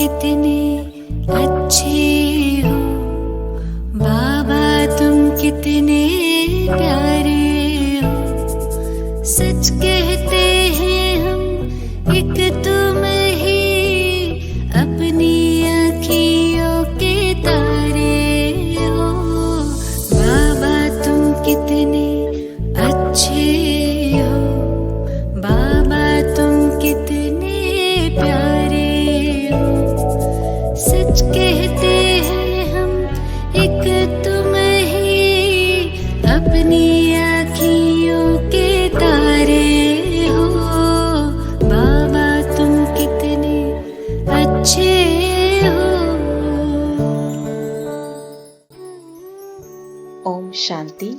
कितने अच्छे हो, बाबा तुम कितने प्यारे हो। सच कहते हैं हम एक तुम ही अपनी आँखियों के तारे हो। बाबा तुम कितने अच्छे हो, बाबा तुम कितने प्यारे हो। सच कहते हैं हम एक तुम ही अपनी आँखियों के तारे हो। बाबा तुम कितने अच्छे हो। ओम शांति।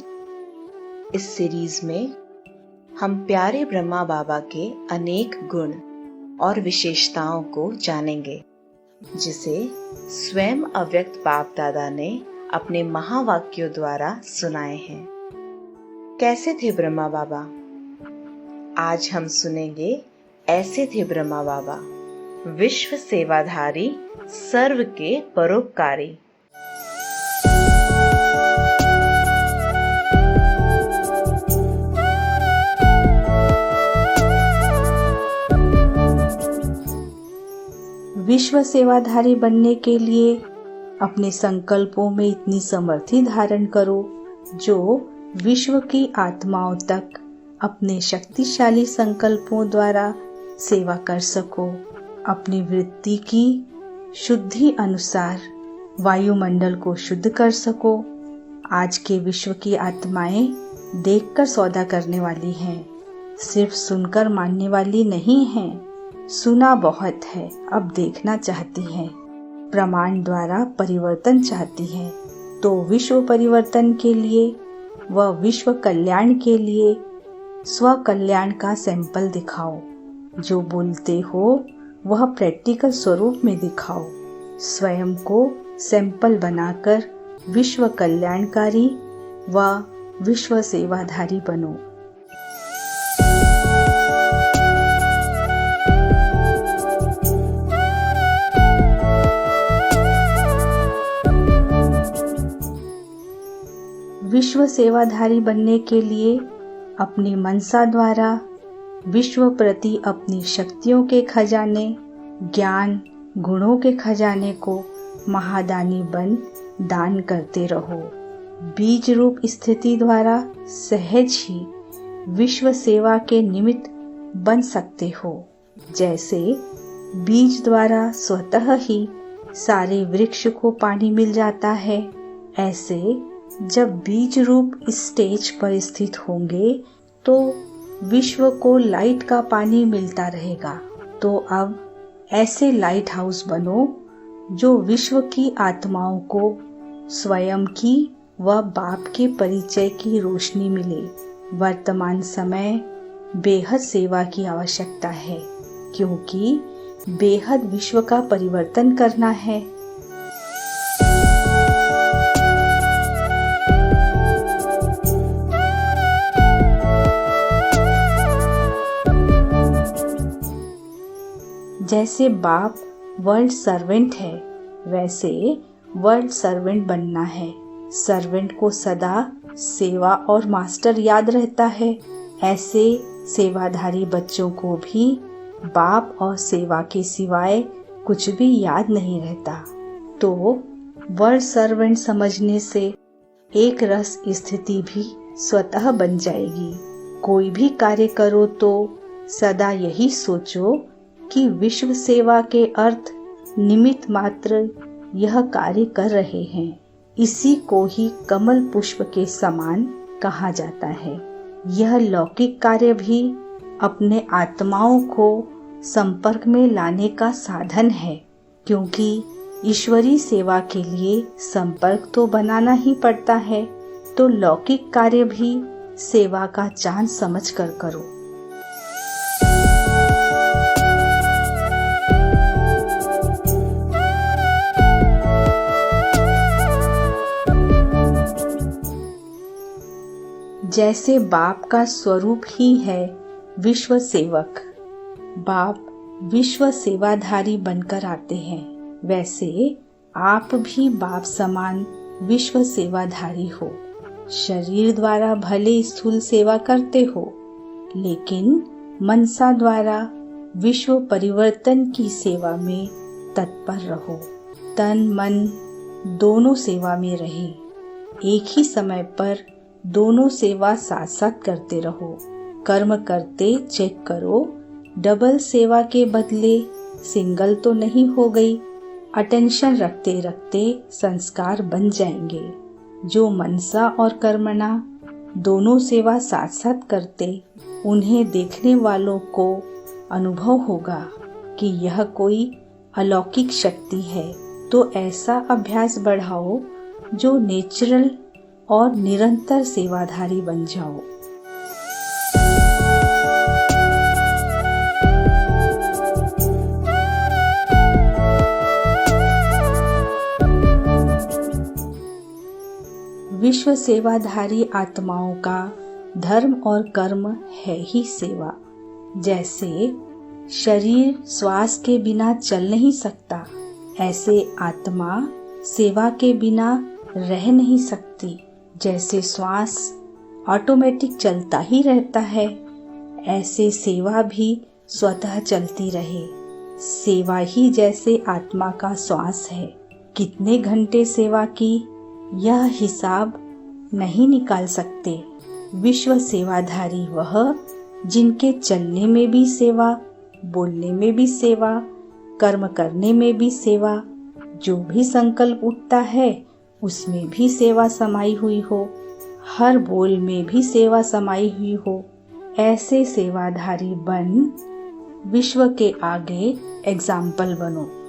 इस सीरीज में हम प्यारे ब्रह्मा बाबा के अनेक गुण और विशेषताओं को जानेंगे, जिसे स्वयं अव्यक्त बाप दादा ने अपने महावाक्यों द्वारा सुनाए हैं। कैसे थे ब्रह्मा बाबा? आज हम सुनेंगे ऐसे थे ब्रह्मा बाबा, विश्व सेवाधारी, सर्व के परोपकारी। विश्व सेवाधारी बनने के लिए अपने संकल्पों में इतनी समर्थि धारण करो जो विश्व की आत्माओं तक अपने शक्तिशाली संकल्पों द्वारा सेवा कर सको। अपनी वृत्ति की शुद्धि अनुसार वायुमंडल को शुद्ध कर सको। आज के विश्व की आत्माएं देखकर सौदा करने वाली हैं, सिर्फ सुनकर मानने वाली नहीं हैं। सुना बहुत है, अब देखना चाहती हैं। प्रमाण द्वारा परिवर्तन चाहती हैं। तो विश्व परिवर्तन के लिए व विश्व कल्याण के लिए स्व कल्याण का सैंपल दिखाओ। जो बोलते हो वह प्रैक्टिकल स्वरूप में दिखाओ। स्वयं को सैंपल बनाकर विश्व कल्याणकारी व विश्व सेवाधारी बनो। विश्व सेवाधारी बनने के लिए अपनी मनसा द्वारा विश्व प्रति अपनी शक्तियों के खजाने, ज्ञान, गुणों के खजाने को महादानी बन दान करते रहो। बीज रूप स्थिति द्वारा सहज ही विश्व सेवा के निमित्त बन सकते हो। जैसे बीज द्वारा स्वतः ही सारे वृक्ष को पानी मिल जाता है, ऐसे जब बीज रूप स्टेज पर स्थित होंगे तो विश्व को लाइट का पानी मिलता रहेगा। तो अब ऐसे लाइट हाउस बनो जो विश्व की आत्माओं को स्वयं की व बाप के परिचय की रोशनी मिले। वर्तमान समय बेहद सेवा की आवश्यकता है, क्योंकि बेहद विश्व का परिवर्तन करना है। जैसे बाप वर्ल्ड सर्वेंट है, वैसे वर्ल्ड सर्वेंट बनना है। सर्वेंट को सदा सेवा और मास्टर याद रहता है। ऐसे सेवाधारी बच्चों को भी बाप और सेवा के सिवाय कुछ भी याद नहीं रहता। तो वर्ल्ड सर्वेंट समझने से एक रस स्थिति भी स्वतः बन जाएगी। कोई भी कार्य करो तो सदा यही सोचो कि विश्व सेवा के अर्थ निमित्त मात्र यह कार्य कर रहे हैं। इसी को ही कमल पुष्प के समान कहा जाता है। यह लौकिक कार्य भी अपने आत्माओं को संपर्क में लाने का साधन है, क्योंकि ईश्वरी सेवा के लिए संपर्क तो बनाना ही पड़ता है। तो लौकिक कार्य भी सेवा का चांस समझकर करो। जैसे बाप का स्वरूप ही है विश्व सेवक। बाप विश्व सेवाधारी बनकर आते हैं। वैसे आप भी बाप समान विश्व सेवाधारी हो। शरीर द्वारा भले स्थूल सेवा करते हो, लेकिन मनसा द्वारा विश्व परिवर्तन की सेवा में तत्पर रहो। तन मन दोनों सेवा में रहे। एक ही समय पर दोनों सेवा साथ साथ करते रहो। कर्म करते चेक करो, डबल सेवा के बदले सिंगल तो नहीं हो गई। अटेंशन रखते रखते संस्कार बन जाएंगे। जो मनसा और कर्मणा दोनों सेवा साथ साथ करते, उन्हें देखने वालों को अनुभव होगा कि यह कोई अलौकिक शक्ति है। तो ऐसा अभ्यास बढ़ाओ जो नेचुरल और निरंतर सेवाधारी बन जाओ। विश्व सेवाधारी आत्माओं का धर्म और कर्म है ही सेवा। जैसे शरीर श्वास के बिना चल नहीं सकता, ऐसे आत्मा सेवा के बिना रह नहीं सकती। जैसे श्वास ऑटोमेटिक चलता ही रहता है, ऐसे सेवा भी स्वतः चलती रहे। सेवा ही जैसे आत्मा का श्वास है। कितने घंटे सेवा की, यह हिसाब नहीं निकाल सकते। विश्व सेवाधारी वह जिनके चलने में भी सेवा, बोलने में भी सेवा, कर्म करने में भी सेवा, जो भी संकल्प उठता है उसमें भी सेवा समाई हुई हो, हर बोल में भी सेवा समाई हुई हो। ऐसे सेवाधारी बन विश्व के आगे एग्जाम्पल बनो।